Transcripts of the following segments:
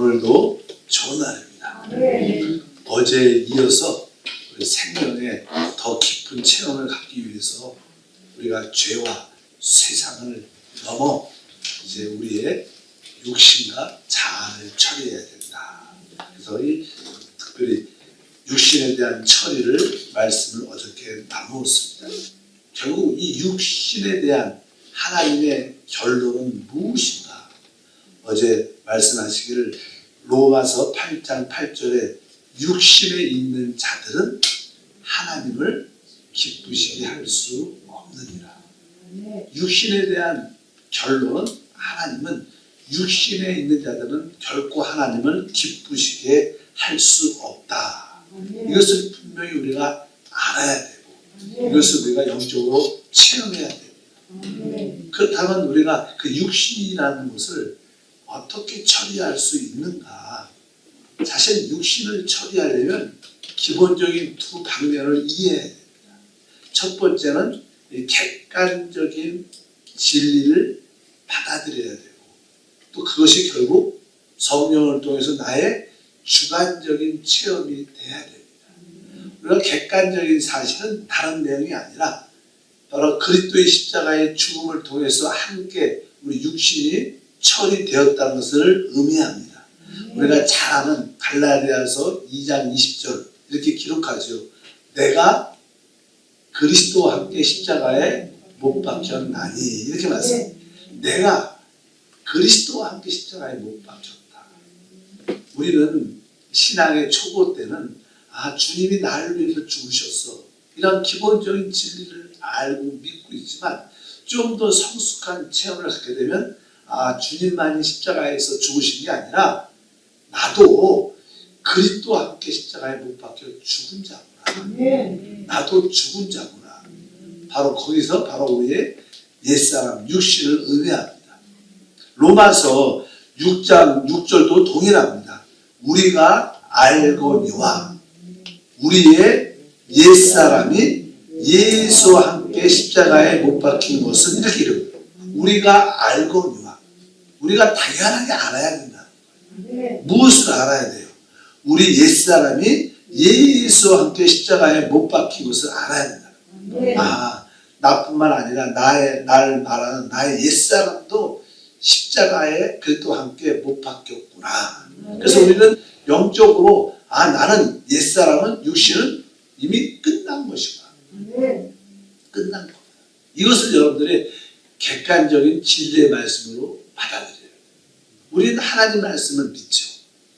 오늘도 좋은 날입니다. 어제에 이어서 우리 생명에 더 깊은 체험을 갖기 위해서 우리가 죄와 세상을 넘어 이제 우리의 육신과 자아를 처리해야 된다. 그래서 특별히 육신에 대한 처리를 말씀을 어저께 나누었습니다. 결국 이 육신에 대한 하나님의 결론은 무엇인가? 어제 말씀하시기를 로마서 8장 8절에 육신에 있는 자들은 하나님을 기쁘시게 할 수 없느니라. 육신에 대한 결론, 하나님은 육신에 있는 자들은 결코 하나님을 기쁘시게 할 수 없다. 이것을 분명히 우리가 알아야 되고 이것을 우리가 영적으로 체험해야 됩니다. 그렇다면 우리가 그 육신이라는 것을 어떻게 처리할 수 있는가? 사실 육신을 처리하려면 기본적인 두 방면을 이해해야 됩니다. 첫 번째는 객관적인 진리를 받아들여야 되고 또 그것이 결국 성령을 통해서 나의 주관적인 체험이 돼야 됩니다. 우리가 객관적인 사실은 다른 내용이 아니라 바로 그리스도의 십자가의 죽음을 통해서 함께 우리 육신이 처리되었다는 것을 의미합니다. 우리가 잘 아는 갈라디아서 2장 20절 이렇게 기록하죠. 내가 그리스도와 함께 십자가에 못 박혔나니 이렇게 말씀합니다. 내가 그리스도와 함께 십자가에 못 박혔다. 우리는 신앙의 초보 때는 주님이 나를 위해서 죽으셨어. 이런 기본적인 진리를 알고 믿고 있지만 좀 더 성숙한 체험을 갖게 되면 주님만이 십자가에서 죽으신 게 아니라 나도 그리스도와 함께 십자가에 못 박혀 죽은 자구나. 나도 죽은 자구나. 바로 거기서 바로 우리의 옛사람 육신을 의미합니다. 로마서 6장 6절도 동일합니다. 우리가 알거니와 우리의 옛사람이 예수와 함께 십자가에 못 박힌 것은 이렇게 이릅니다. 우리가 알거니와 우리가 당연하게 알아야 된다. 무엇을 알아야 돼요? 우리 옛사람이 예수와 함께 십자가에 못 박힌 것을 알아야 된다. 나뿐만 아니라 나를 말하는 나의 옛사람도 십자가에 그리스도와 함께 못 박혔구나. 그래서 우리는 영적으로 나는 옛사람은 육신은 이미 끝난 것이구나. 끝난 거구나. 이것을 여러분들이 객관적인 진리의 말씀으로 받아들여요. 우리는 하나님 말씀을 믿죠.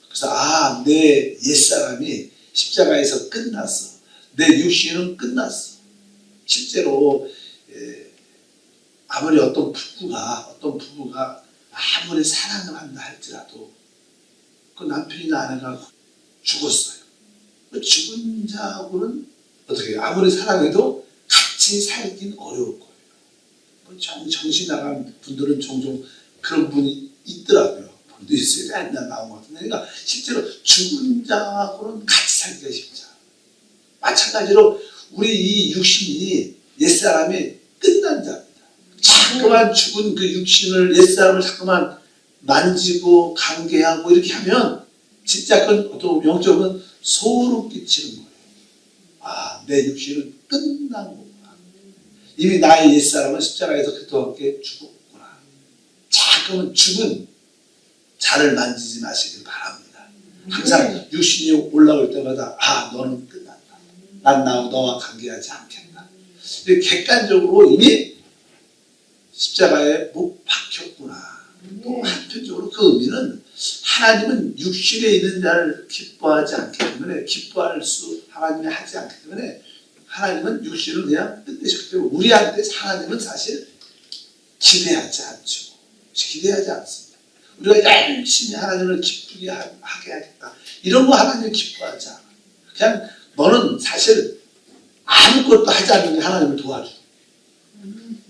그래서 내 옛사람이 십자가에서 끝났어. 내 육신은 끝났어. 실제로 아무리 어떤 부부가 아무리 사랑을 한다 할지라도 그 남편이나 아내가 죽었어요. 그 죽은 자하고는 어떻게 해요? 아무리 사랑해도 같이 살긴 어려울 거예요. 정신 나간 분들은 종종 그런 분이 있더라고요. 본도 있어요. 옛날 나온 것 같은데. 그러니까 실제로 죽은 자하고는 같이 살기가 쉽지 않아요. 마찬가지로 우리 이 육신이 옛사람이 끝난 자입니다. 자꾸만 죽은 그 육신을 옛사람을 자꾸만 만지고 관계하고 이렇게 하면 진짜 또 영적으로 소름 끼치는 거예요. 내 육신은 끝난 거구나. 이미 나의 옛사람은 십자가에서 그리스도와 함께 죽었구나. 자꾸만 죽은 자를 만지지 마시길 바랍니다. 항상 육신이 올라올 때마다 너는 끝났다. 난 너와 관계하지 않겠다. 객관적으로 이미 십자가에 못 박혔구나. 또 한편적으로 그 의미는 하나님은 육신에 있는 자를 기뻐하지 않기 때문에 하나님이 하지 않기 때문에 하나님은 육신을 그냥 끝내셨기 때문에 우리한테 하나님은 사실 기대하지 않죠. 기대하지 않습니다. 우리가 열심히 하나님을 기쁘게 하게 하겠다. 이런 거 하나님을 기뻐하지 않아. 그냥 너는 사실 아무것도 하지 않는 게 하나님을 도와줘.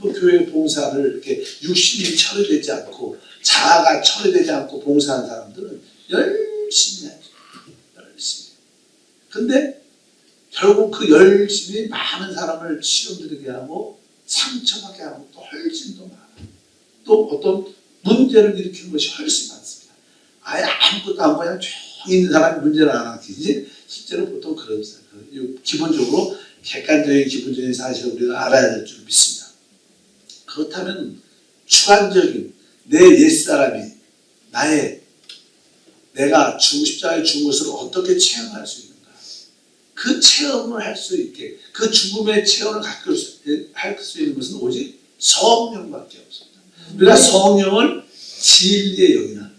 교회 봉사를 이렇게 육신이 처리되지 않고 자아가 처리되지 않고 봉사하는 사람들은 열심히 하죠. 열심히. 근데 결국 그 열심히 많은 사람을 시험 들게 하고 상처받게 하고 또 훨씬 더 많아. 또 어떤 문제를 일으키는 것이 훨씬 많습니다. 아예 아무것도 안 그냥 조용히 있는 사람이 문제를 안 하지. 실제로 보통 그런 사람. 기본적으로 객관적인 기본적인 사실을 우리가 알아야 될 줄 믿습니다. 그렇다면 주관적인 내 옛사람이 내가 십자가에 죽은 것을 어떻게 체험할 수 있는가? 그 체험을 할 수 있게, 그 죽음의 체험을 할 수 있는 것은 오직 성령밖에 없습니다. 우리가 성령을 진리의 영이라.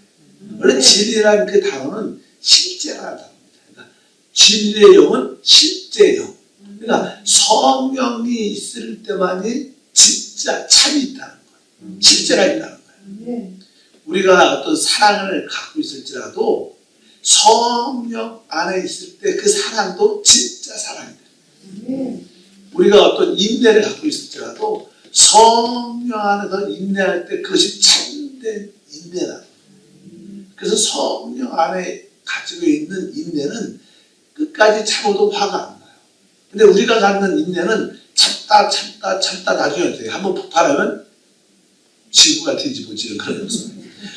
원래 진리라는 그 단어는 실제라는 단어입니다. 그러니까 진리의 영은 실제 영. 그러니까 성령이 있을 때만이 진짜 참이 있다는 거예요. 실제가 있다는 거예요. 우리가 어떤 사랑을 갖고 있을지라도 성령 안에 있을 때 그 사랑도 진짜 사랑이다. 우리가 어떤 인내를 갖고 있을지라도 성령 안에서 인내할 때 그것이 참된 인내다. 그래서 성령 안에 가지고 있는 인내는 끝까지 참아도 화가 안 나요. 근데 우리가 갖는 인내는 참다 나중에 어떻게 한번 폭발하면 지구가 뒤집어지는 그런 요소.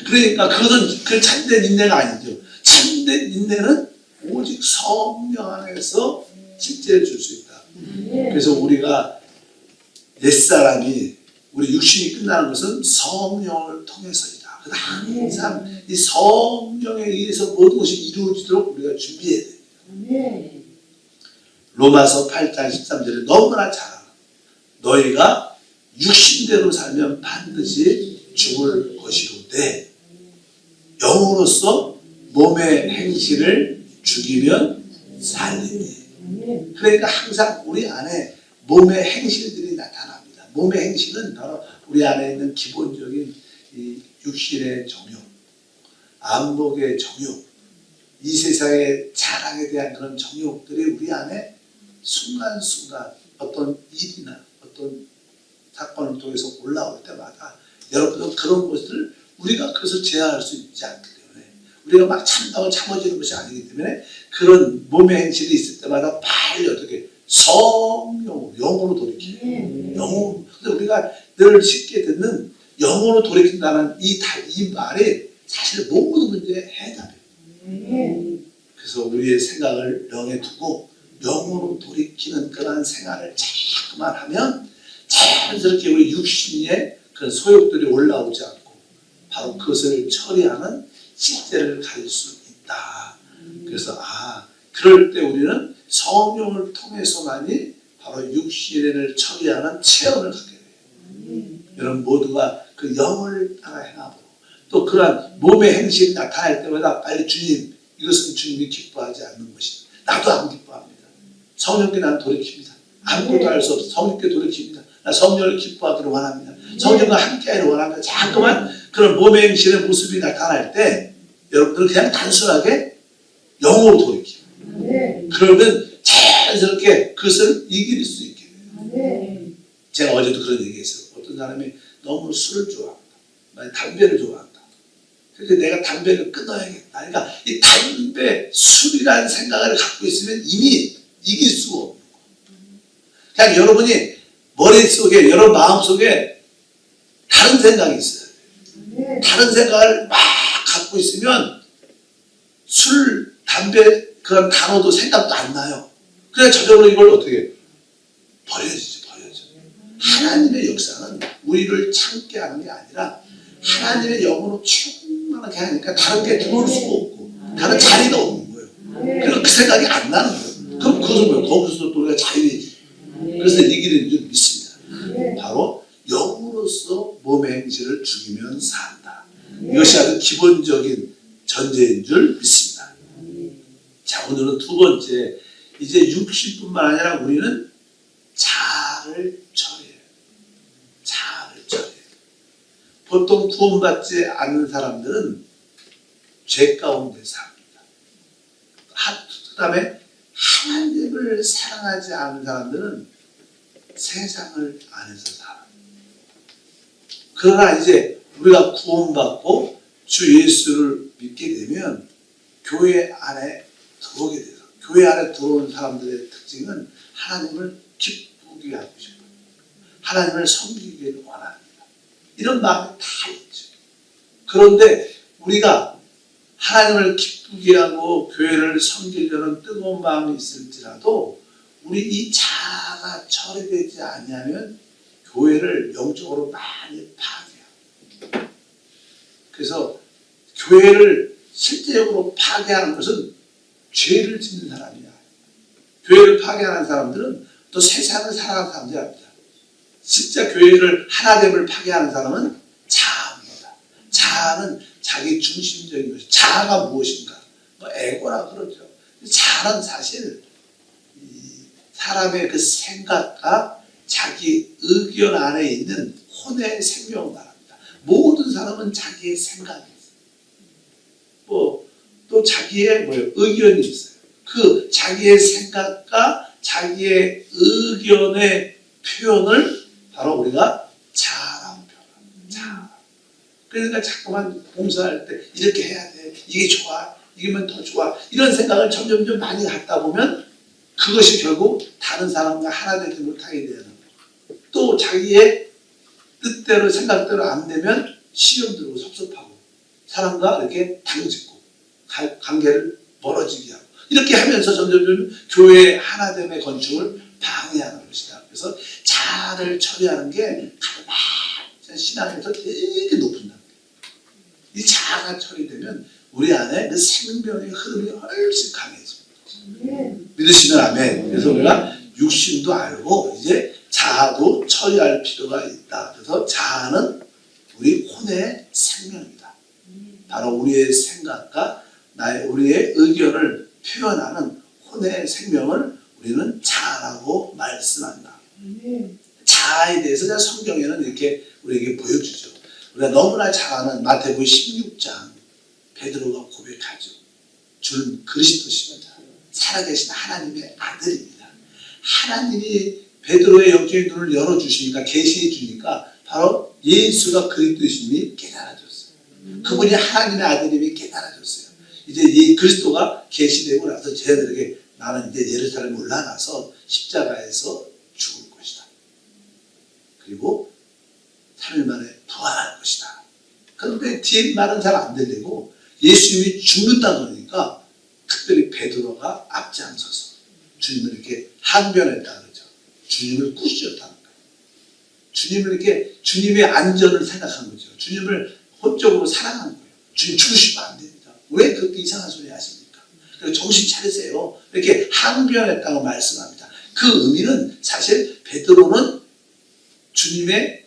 그러니까 그것은 그 참된 인내가 아니죠. 참된 인내는 오직 성령 안에서 실제를 줄 수 있다. 그래서 우리가 옛사람이 우리 육신이 끝나는 것은 성령을 통해서이다. 그래서 항상 이 성령에 의해서 모든 것이 이루어지도록 우리가 준비해야 됩니다. 로마서 8장 13절에 너무나 잘 알아. 너희가 육신대로 살면 반드시 죽을 것이로되 영으로서 몸의 행실을 죽이면 살리니. 그러니까 항상 우리 안에 몸의 행실들이 나타납니다. 몸의 행실은 바로 우리 안에 있는 기본적인 이 육신의 정욕, 안목의 정욕, 이 세상의 자랑에 대한 그런 정욕들이 우리 안에 순간순간 어떤 일이나 어떤 사건을 통해서 올라올 때마다 여러분은 그런 것을 우리가 그것을 제어할 수 있지 않기 때문에 우리가 막 참다고 참아지는 것이 아니기 때문에 그런 몸의 행실이 있을 때마다 빨리 어떻게 성령으로 영으로 돌이켜요. 영으로. 근데 우리가 늘 쉽게 듣는 영으로 돌이킨다는 이 말이 사실 모든 문제의 해답이에요. 그래서 우리의 생각을 영에 두고 영으로 돌이키는 그러한 생활을 자꾸만 하면 자연스럽게 우리 육신의 그런 소욕들이 올라오지 않고 바로 그것을 처리하는 실제를 가질 수 있다. 그래서 그럴 때 우리는 성령을 통해서만이 바로 육신을 처리하는 체험을 갖게 돼요. 여러분 모두가 그 영을 따라 행함으로 또 그러한 몸의 행실이 나타날 때마다 빨리 주님, 이것은 주님이 기뻐하지 않는 것이다. 나도 안 기뻐합니다. 성령께 난 돌이킵니다. 아무것도 알 수 없어. 성령께 돌이킵니다. 나 성령을 기뻐하기를 원합니다. 성령과 함께하기를 원합니다. 자꾸만 그런 몸의 행실의 모습이 나타날 때 여러분들은 그냥 단순하게 영으로 돌이켜요. 그러면 자연스럽게 그것을 이길 수 있게 돼요. 제가 어제도 그런 얘기했어요. 어떤 사람이 너무 술을 좋아한다. 담배를 좋아한다. 그래서 내가 담배를 끊어야겠다. 그러니까 이 담배, 술이라는 생각을 갖고 있으면 이미 이길 수가 없는 거예요. 그냥 여러분이 머릿속에, 여러분 마음속에 다른 생각이 있어요. 다른 생각을 막 갖고 있으면 술, 담배 그런 단어도 생각도 안 나요. 그래서 저절로 이걸 어떻게 버려지죠. 하나님의 역사는 우리를 참게 하는 게 아니라 하나님의 영으로 충만하게 하니까 다른 게 들어올 수가 없고 다른 자리가 없는 거예요. 그래서 그 생각이 안 나는 거예요. 그럼 그것은 뭐예요? 거기서 또 우리가 자유해지죠. 그래서 이기는 줄 믿습니다. 바로 영으로서 몸의 행실을 죽이면 산다. 이것이 아주 기본적인 전제인 줄 믿습니다. 자, 오늘은 두 번째, 이제 육신뿐만 아니라 우리는 자아를 처리해요. 자아를 처리해요. 보통 구원받지 않는 사람들은 죄 가운데 삽니다. 그 다음에 하나님을 사랑하지 않는 사람들은 세상을 안에서 살아요. 그러나 이제 우리가 구원받고 주 예수를 믿게 되면 교회 안에 들어오게 돼요. 교회 안에 들어오는 사람들의 특징은 하나님을 기쁘게 하고 싶어요. 하나님을 섬기기를 원합니다. 이런 마음이 다 있죠. 그런데 우리가 하나님을 기쁘게 하고 교회를 섬기려는 뜨거운 마음이 있을지라도 우리 이 자아가 처리되지 않으면 교회를 영적으로 많이 파괴해요. 그래서 교회를 실제적으로 파괴하는 것은 죄를 짓는 사람이야. 교회를 파괴하는 사람들은 또 세상을 살아가는 사람들이 아닙니다. 진짜 교회를 하나됨을 파괴하는 사람은 자아입니다. 자아는 자기 중심적인 것이. 자아가 무엇인가? 뭐 에고라 그러죠. 자아는 사실 사람의 그 생각과 자기 의견 안에 있는 혼의 생명을 말합니다. 모든 사람은 자기의 생각이 있어요. 또 자기의 의견이 있어요. 그 자기의 생각과 자기의 의견의 표현을 바로 우리가 자아라고 표현합니다. 자아. 그러니까 자꾸만 봉사할 때 이렇게 해야 돼. 이게 좋아. 이기면 더 좋아. 이런 생각을 점점 많이 갖다 보면 그것이 결국 다른 사람과 하나 되지 못하게 되는 거예요. 또 자기의 뜻대로 생각대로 안 되면 시험 들고 섭섭하고 사람과 이렇게 당짓고 관계를 멀어지게 하고 이렇게 하면서 점점 교회의 하나됨의 건축을 방해하는 것이다. 그래서 자아를 처리하는 게 가장 신앙에서 되게 높은 단계. 이 자아가 처리되면 우리 안에 그 생명의 흐름이 훨씬 강해집니다. 믿으시면 아멘. 그래서 우리가 육신도 알고 이제 자아도 처리할 필요가 있다. 그래서 자아는 우리 혼의 생명이다. 바로 우리의 생각과 우리의 의견을 표현하는 혼의 생명을 우리는 자아라고 말씀한다. 자아에 대해서 성경에는 이렇게 우리에게 보여주죠. 우리가 너무나 잘 아는 마태복음 16장 베드로가 고백하죠. 주는 그리스도시면 살아계신 하나님의 아들입니다. 하나님이 베드로의 영적인 눈을 열어주시니까 계시해 주니까 바로 예수가 그리스도이심이 깨달아졌어요. 그분이 하나님의 아들임이 깨달아졌어요. 이제 이 그리스도가 계시되고 나서 쟤들에게 나는 이제 예루살렘에 올라가서 십자가에서 죽을 것이다. 그리고 3일 만에 부활할 것이다. 그런데 뒤에 말은 잘 안 들리고 예수님이 죽는다 그러니까 특별히 베드로가 앞장서서 주님을 이렇게 항변했다 그러죠. 주님을 꾸짖었다는 거예요. 주님을 이렇게 주님의 안전을 생각한 거죠. 주님을 혼적으로 사랑한 거예요. 주님 죽으시면 안 됩니다. 왜 그렇게 이상한 소리 하십니까? 정신 차리세요. 이렇게 항변했다고 말씀합니다. 그 의미는 사실 베드로는 주님의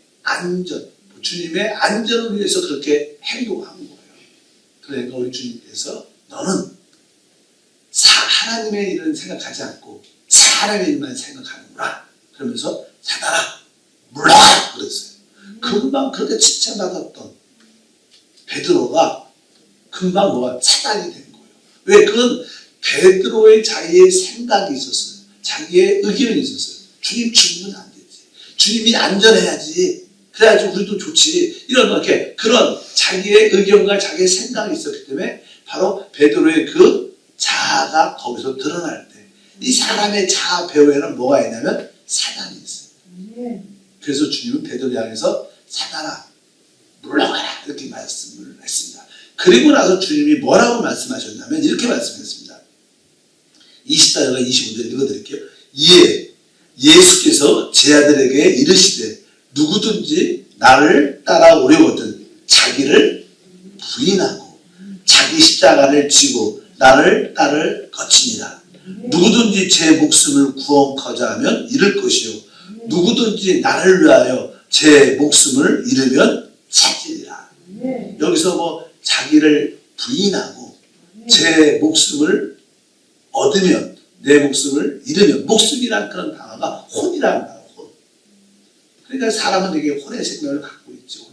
안전을 위해서 그렇게 행동한 거예요. 그러니까 우리 주님께서 너는 하나님의 일은 생각하지 않고 사람의 일만 생각하는구나. 그러면서 사단아 물러가라 그랬어요. 금방 그렇게 칭찬받았던 베드로가 금방 차단이 된 거예요. 왜? 그건 베드로의 자기의 생각이 있었어요. 자기의 의견이 있었어요. 주님 죽으면 안 되지. 주님이 안전해야지. 그래야지 우리도 좋지. 이런 이렇게 그런 자기의 의견과 자기의 생각이 있었기 때문에 바로 베드로의 그 자아가 거기서 드러날 때 이 사람의 자아 배후에는 뭐가 있냐면 사단이 있어요. 그래서 주님은 베드로 향해서 사단아 물러가라 이렇게 말씀을 했습니다. 그리고 나서 주님이 뭐라고 말씀하셨냐면 이렇게 말씀했습니다. 24절과 25절 읽어드릴게요. 이에 예수께서 제 아들에게 이르시되 누구든지 나를 따라오려거든 자기를 부인하고 자기 십자가를 지고 나를 따를 것이니라. 누구든지 제 목숨을 구원코자 하면 잃을 것이요 누구든지 나를 위하여 제 목숨을 잃으면 찾으리라. 여기서 자기를 부인하고 제 목숨을 얻으면 내 목숨을 잃으면 목숨이란 그런 단어가 혼이라는 단어. 혼. 그러니까 사람은 이게 혼의 생명을 갖고 있죠.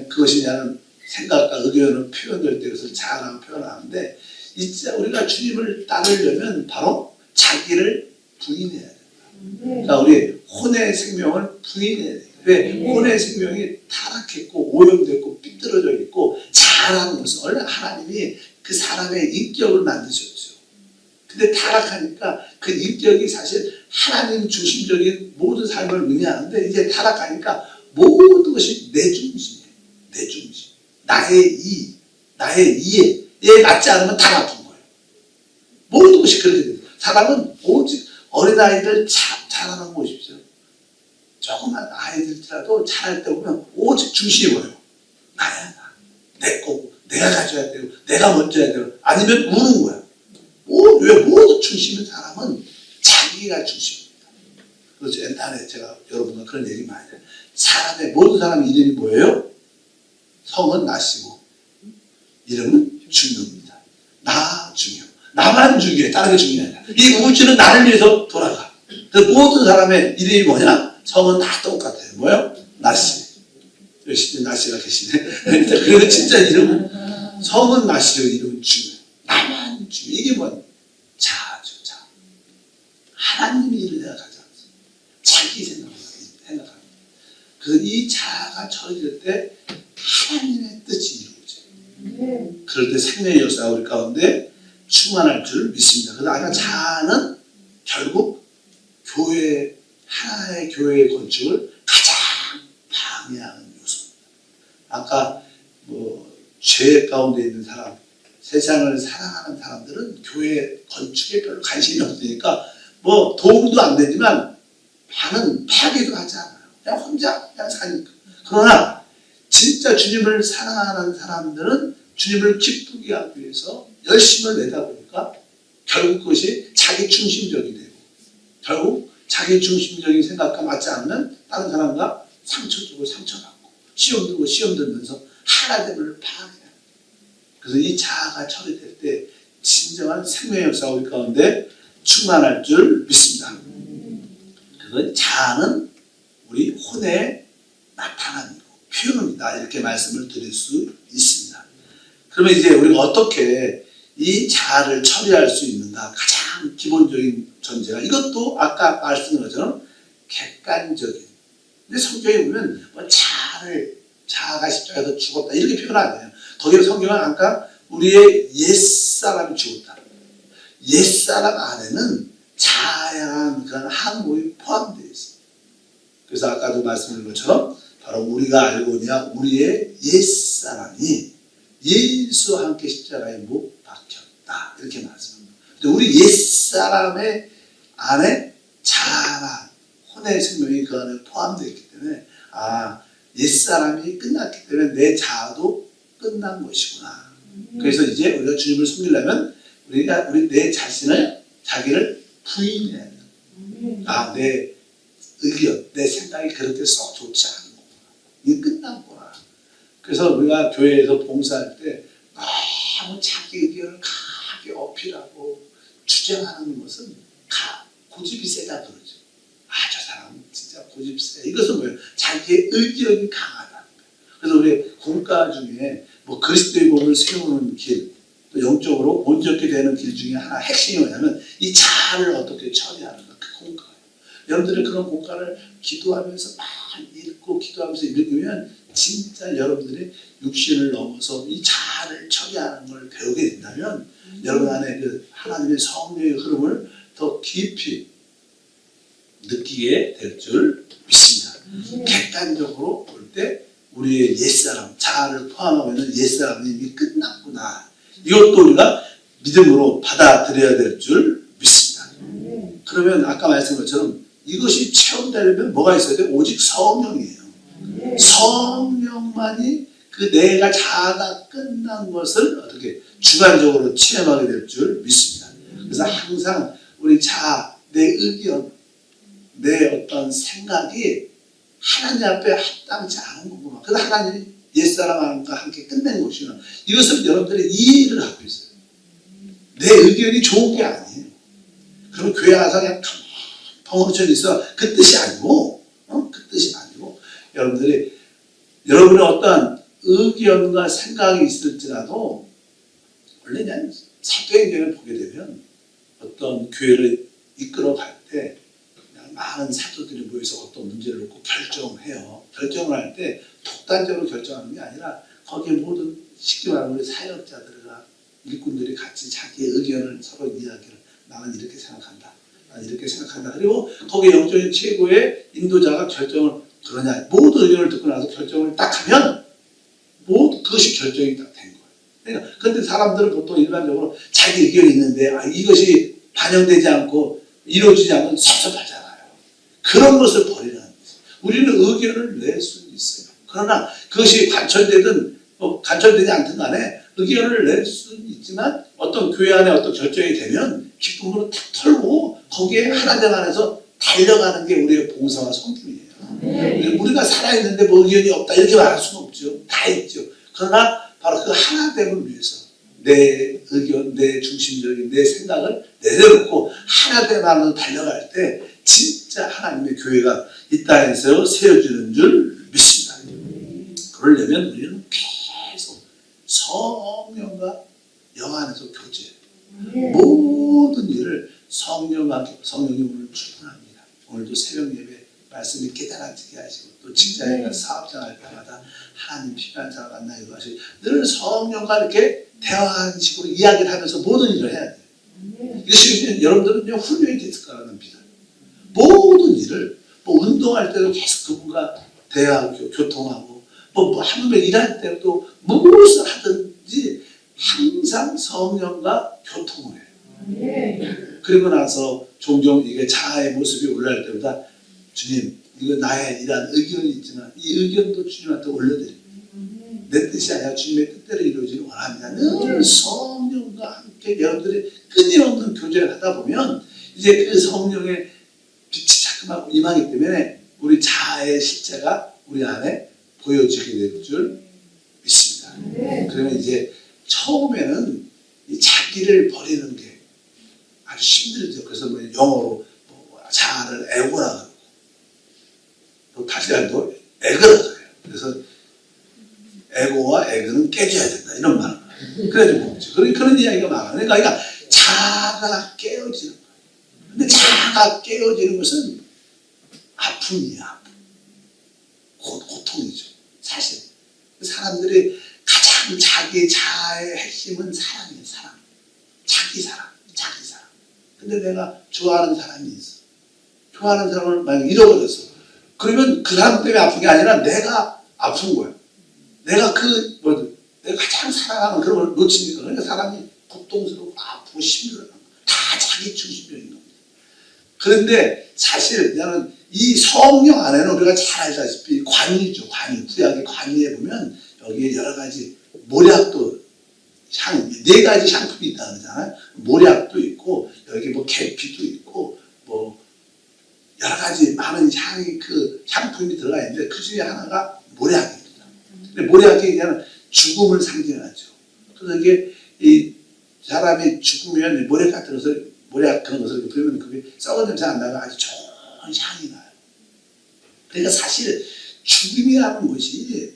그것이 나는 생각과 의견을 표현될 때 그것을 자아라고 표현하는데 진짜 우리가 주님을 따르려면 바로 자기를 부인해야 된다. 그러니까 우리 혼의 생명을 부인해야 돼요. 왜? 혼의 생명이 타락했고 오염됐고 삐뚤어져 있고 자아라는 것은 원래 하나님이 그 사람의 인격을 만드셨죠. 근데 타락하니까 그 인격이 사실 하나님 중심적인 모든 삶을 의미하는데 이제 타락하니까 모든 것이 내 중심이에요. 내 중심. 나의 이, 나의 이해에 맞지 않으면 다 나쁜 거예요. 모든 것이 그렇게 돼요. 사람은 오직 어린아이들 자라는 보십시오. 조그만 아이들이라도 자랄 때 보면 오직 중심이 뭐예요? 나야, 나. 내 거고, 내가 가져야 되고, 내가 먼저 해야 되고, 아니면 우는 거야. 왜 모든 중심인 사람은 자기가 중심입니다. 그래서 옛날에 제가 여러분과 그런 얘기 많이 해요. 모든 사람 이름이 뭐예요? 성은 나시고, 이름은 중요입니다. 나 중요. 나만 중요해. 다른 게 중요해. 이 우주는 나를 위해서 돌아가. 그래서 모든 사람의 이름이 뭐냐? 성은 다 똑같아요. 뭐예요? 나시. 여기 나시가 계시네. 그래도 진짜 이름은 성은 나시죠. 이름은 중요해. 나만 중요해. 이게 뭐야? 자아죠. 자. 하나님의 일을 생각하지 않습니다. 자기 생각합니다. 그래서 이 자아가 처해질 때 하나님의 뜻이 이루어져요. 그럴 때 생명의 역사가 우리 가운데 충만할 줄 믿습니다. 그래서 아까 자아는 결국 하나의 교회의 건축을 가장 방해하는 요소입니다. 아까 죄 가운데 있는 사람, 세상을 사랑하는 사람들은 교회 건축에 별로 관심이 없으니까 도움도 안 되지만 파괴도 하지 않아요. 그냥 혼자 그냥 사니까. 그러나 진짜 주님을 사랑하는 사람들은 주님을 기쁘게 하기 위해서 열심을 내다 보니까 결국 그것이 자기 중심적이 되고, 결국 자기 중심적인 생각과 맞지 않으면 다른 사람과 상처 주고 상처받고 시험 들고 시험 들면서 하나됨을 파괴해요. 그래서 이 자아가 처리될 때 진정한 생명의 역사가 우리 가운데 충만할 줄 믿습니다. 그래서 자아는 우리 혼에 나타나는 표현입니다. 이렇게 말씀을 드릴 수 있습니다. 그러면 이제 우리가 어떻게 이 자아를 처리할 수 있는가? 가장 기본적인 전제가, 이것도 아까 말씀드린 것처럼 객관적인. 근데 성경에 보면 자아가 십자가에서 죽었다 이렇게 표현 안 해요. 거기에 성경은 아까 우리의 옛사람이 죽었다. 옛사람 안에는 자아한 그런 항목이 포함되어 있습니다. 그래서 아까도 말씀드린 것처럼 바로 우리가 알고냐 우리의 옛사람이 예수와 함께 십자가에 못 박혔다 이렇게 말씀합니다. 우리 옛사람의 안에 자아나 혼의 생명이 그 안에 포함되어 있기 때문에 옛사람이 끝났기 때문에 내 자아도 끝난 것이구나. 그래서 이제 우리가 주님을 섬기려면 우리 내 자기를 부인해야 돼요. 내 의견, 내 생각이 그렇게 썩 좋지 않은 거구나. 이게 끝났구나. 그래서 우리가 교회에서 봉사할 때 너무 자기 의견을 강하게 어필하고 주장하는 것은 고집이 세다 그러죠. 저 사람 진짜 고집이 세. 이것은 뭐예요? 자기의 의견이 강하다. 그래서 우리 공과 중에 그리스도의 몸을 세우는 길, 또 영적으로 온전히 되는 길 중에 하나 핵심이 뭐냐면 이 자아를 어떻게 처리하는가, 그 공과예요. 여러분들이 그런 공과를 기도하면서 막 읽고 기도하면서 읽으면 진짜 여러분들이 육신을 넘어서 이 자아를 처리하는 걸 배우게 된다면 여러분 안에 그 하나님의 성령의 흐름을 더 깊이 느끼게 될 줄 믿습니다. 객관적으로 볼 때 우리의 옛사람, 자아를 포함하고 있는 옛사람이 이미 끝났구나. 이것도 우리가 믿음으로 받아들여야 될 줄 믿습니다. 그러면 아까 말씀한 것처럼 이것이 체험되려면 뭐가 있어야 돼요? 오직 성령이에요. 성령만이 그 내가 자아가 끝난 것을 어떻게 주관적으로 체험하게 될 줄 믿습니다. 그래서 항상 우리 자아, 내 의견, 내 어떤 생각이 하나님 앞에 합당치 않은 거구나. 그래서 하나님이 옛사람과 함께 끝낸 것이구나. 이것을 여러분들이 이해를 하고 있어요. 내 의견이 좋은 게 아니에요. 그럼 교회 와서 그냥 덩어리처럼 있어. 그 뜻이 아니고, 그 뜻이 아니고, 여러분의 어떠한 의견과 생각이 있을지라도, 원래 그냥 사도행전을 보게 되면 어떤 교회를 이끌어 갈 때 많은 사도들이 모여서 어떤 문제를 놓고 결정해요. 결정을 할 때 독단적으로 결정하는 게 아니라 거기에 모든 쉽게 말하면 우리 사역자들과 일꾼들이 같이 자기의 의견을 서로 이야기를, 나는 이렇게 생각한다. 나는 이렇게 생각한다. 그리고 거기에 영적인 최고의 인도자가 결정을, 그러냐, 모든 의견을 듣고 나서 결정을 딱 하면 모두 그것이 결정이 딱 된 거예요. 그러니까 근데 사람들은 보통 일반적으로 자기 의견이 있는데 이것이 반영되지 않고 이루어지지 않으면 섭섭하잖아요. 그런 것을 버리라는 거죠. 우리는 의견을 낼 수 있어요. 그러나 그것이 관철되든 관철되지 않든 간에 의견을 낼 수는 있지만 어떤 교회 안에 어떤 결정이 되면 기쁨으로 탁 털고 거기에 하나됨 안에서 달려가는 게 우리의 봉사와 성품이에요. 우리가 살아있는데 뭐 의견이 없다 이렇게 말할 수는 없죠. 다 있죠. 그러나 바로 그 하나됨을 위해서 내 의견, 내 중심적인 내 생각을 내려놓고 하나됨 안으로 달려갈 때 진짜 하나님의 교회가 이 땅에서 세워지는 줄 믿습니다. 그러려면 우리는 계속 성령과 영 안에서 교제해요. 모든 일을 성령이 오늘 충분합니다. 오늘도 새벽 예배 말씀이 깨달아지게 하시고 또 직장에 가서 사업장 할 때마다 하나님 필요한 사람 만나기도 하시고 늘 성령과 이렇게 대화하는 식으로 이야기를 하면서 모든 일을 해야 돼요. 이것이 여러분들은 훈련이 됐을 거라는 믿어요. 모든 일을 운동할 때도 계속 그분과 대화하고 교통하고 한번 일할 때도 무엇을 하든지 항상 성령과 교통을 해요. 그리고 나서 종종 이게 자아의 모습이 올라갈 때마다 주님 이거 나의 이러한 의견이 있지만 이 의견도 주님한테 올려드립니다. 내 뜻이 아니라 주님의 뜻대로 이루어지길 원합니다. 늘 성령과 함께 여러분들이 끊임없는 교제를 하다 보면 이제 그 성령의 빛이 자꾸만 임하기 때문에 우리 자아의 실체가 우리 안에 보여지게 될 줄 믿습니다. 그러면 이제 처음에는 이 자기를 버리는 게 아주 힘들죠. 그래서 영어로 자아를 에고라 그러고 또 다시 한번 에그라 그래요. 그래서 에고와 에그는 깨져야 된다 이런 말을 해요. 그래야지 먹죠. 그런 이야기가 많아요. 그러니까 자아가 깨어지는 거예요. 근데 자아가 깨어지는 것은 아픔이야. 고통이죠. 사실 사람들이 가장 자기 자아의 핵심은 사랑이에요. 사랑. 자기 사랑. 근데 내가 좋아하는 사람이 있어. 좋아하는 사람을 만약 잃어버렸어. 그러면 그 사람 때문에 아픈 게 아니라 내가 아픈 거야. 내가 내가 가장 사랑하는 그런 걸 놓치니까. 그러니까 사람이 고통스럽고 아프고 힘들어요. 다 자기 중심적인 겁니다. 그런데 사실 나는 이 성령 안에는 우리가 잘 알다시피 관유죠. 구약의 관유에 보면 여기에 여러 가지 모략도 네 가지 향품이 있다 그러잖아요. 모략도 있고 여기 계피도 있고 여러 가지 많은 향품이 들어가 있는데 그 중에 하나가 모략입니다. 근데 모략이 그냥 죽음을 상징하죠. 그래서 이게 이 사람이 죽으면 모략 같은 것을 모략 그런 것을 부르면 그게 썩은 냄새 안 나고 아주 좋은 향이 나요. 그러니까 사실 죽음이라는 것이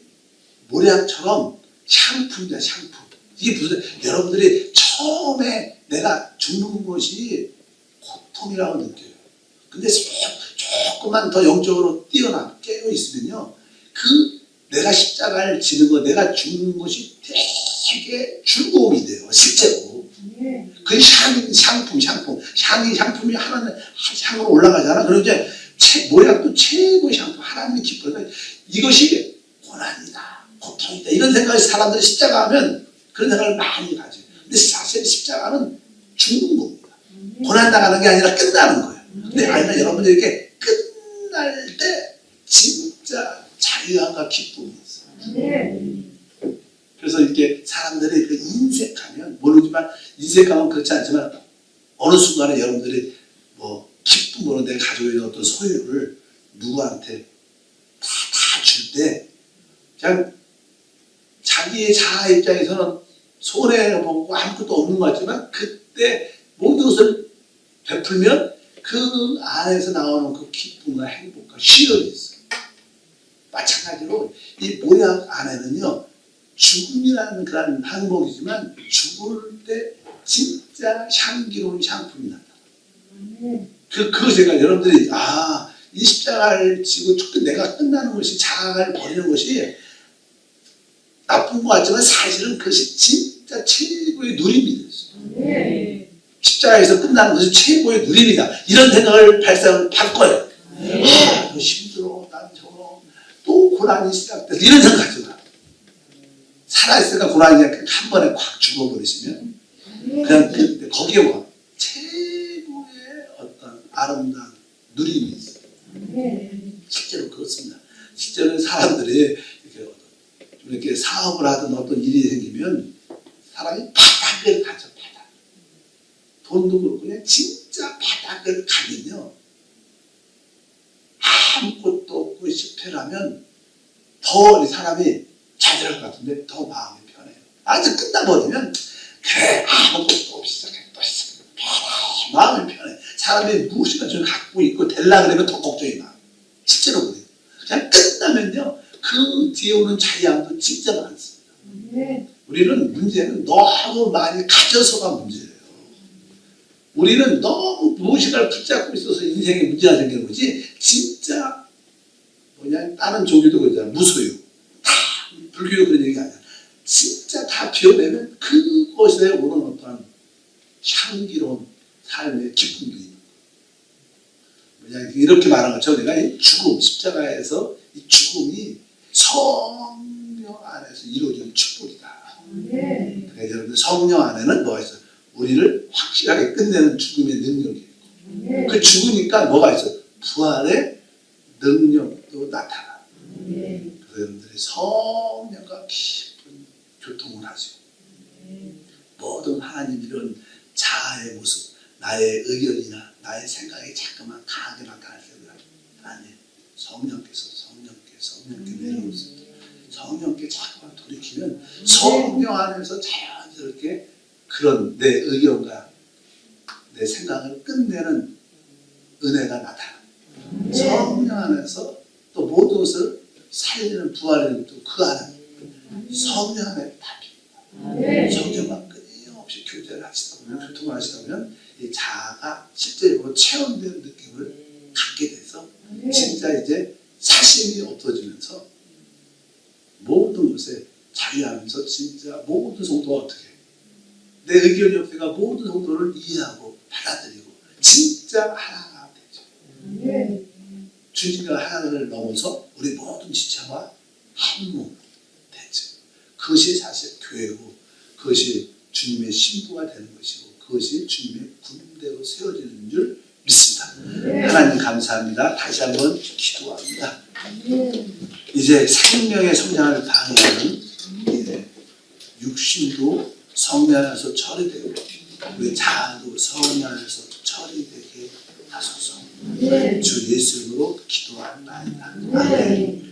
모략처럼 향품이다. 향품. 이게 무슨 여러분들이 처음에 내가 죽는 것이 고통이라고 느껴요. 근데 조금만 더 영적으로 뛰어나 깨어 있으면요, 내가 십자가를 지는 거, 내가 죽는 것이 되게 즐거움이 돼요. 실제로. 그 향품이 하나는 향으로 올라가잖아. 그리고 이제 모략도 최고의 향품, 하나님이 기뻐서 이것이 고난이다, 고통이다 이런 생각이 사람들이 십자가 하면 그런 생각을 많이 가져요. 근데 사실 십자가는 죽는 겁니다. 고난당하는 게 아니라 끝나는 거예요. 근데 알면 여러분들이 이렇게 끝날 때 진짜 자유함과 기쁨이 있어요. 그래서 이렇게 사람들이 인색하면 모르지만 인색하면 그렇지 않지만 어느 순간에 여러분들이 기쁨으로 내가 가지고 있는 어떤 소유를 누구한테 다 줄 때 그냥 자기의 자아 입장에서는 손해보고 아무것도 없는 것 같지만 그때 모든 것을 베풀면 그 안에서 나오는 그 기쁨과 행복과 희열이 있어요. 마찬가지로 이 모략 안에는요, 죽음이라는 그런 항목이지만 죽을 때 진짜 향기로운 향품이 난다. 그거 제가 여러분들이 이 십자가를 지고 내가 끝나는 것이 자아를 버리는 것이 나쁜 것 같지만 사실은 그것이 진짜 최고의 누림이 됐어요. 십자가에서 끝나는 것이 최고의 누림이다. 이런 생각을 바꿔요. 너 힘들어, 난 저거 또 고난이 시작됐어. 이런 생각 하지 마. 살아있으니까 고라니가 한 번에 콱 죽어버리시면 그냥 거기에 와 최고의 어떤 아름다운 누림이 있어요. 실제로 그렇습니다. 실제로 사람들이 이렇게 사업을 하든 어떤 일이 생기면 사람이 바닥을 가죠. 바닥. 돈도 그렇고 그냥 진짜 바닥을 가면요. 아무것도 없고 실패라면 더 이 사람이 잘 될 것 같은데 더 마음이 편해요. 아주 끝나버리면 그래 아무것도 없이 시작해 또 시작해 마음이 편해. 사람이 무엇인가 좀 갖고 있고 되려고 그러면 더 걱정이 나. 실제로 그래요. 그냥 끝나면요 그 뒤에 오는 자유함도 진짜 많습니다. 우리는 문제는 너무 많이 가져서가 문제예요. 우리는 너무 무엇인가를 붙잡고 있어서 인생에 문제가 생기는 거지 진짜 뭐냐 다른 종교도 그러잖아. 무소유. 불교도 그런 얘기가 아니야. 진짜 다 비워내면 그것에 오는 어떤 향기로운 삶의 기쁨도 있는 거야. 이렇게 말한 것처럼 내가 이 죽음, 십자가에서 이 죽음이 성령 안에서 이루어지는 축복이다. 그러니까 여러분들 성령 안에는 뭐가 있어요? 우리를 확실하게 끝내는 죽음의 능력이 있고 그 죽으니까 뭐가 있어요? 부활의 능력도 나타나. 그래서 여러분들이 성령과 깊은 교통을 하시고 모든 하나님 이런 자아의 모습 나의 의견이나 나의 생각이 자꾸만 강하게 나타날 때마다 하나님 성령께 내려오세요. 성령께 자꾸만 돌이키면 성령 안에서 자연스럽게 그런 내 의견과 내 생각을 끝내는 은혜가 나타납니다. 성령 안에서 또 모든 것을 살리는 부활의 또 그 안에 성령 안에 답입니다. 성령과 끊임없이 교제를 하시다 보면 교통을 하시다 보면 이 자아가 실제로 체험되는 느낌을 갖게 돼서 진짜 이제 사심이 없어지면서 모든 것에 자유하면서 진짜 모든 성도가 어떻게 내 의견이 없으니까 모든 성도를 이해하고 받아들이고 진짜 하나가 되죠. 주님과 하나를 넘어서 우리 모든 지체와 한 몸 되죠. 그것이 사실 교회고 그것이 주님의 신부가 되는 것이고 그것이 주님의 군대로 세워지는 줄 믿습니다. 하나님 감사합니다. 다시 한번 기도합니다. 이제 생명의 성장을 방해하는 육신도 성령 안에서 처리되고 우리 자아도 성령 안에서 처리되게 하소서. 주 예수 이름으로 기도합니다. 아멘.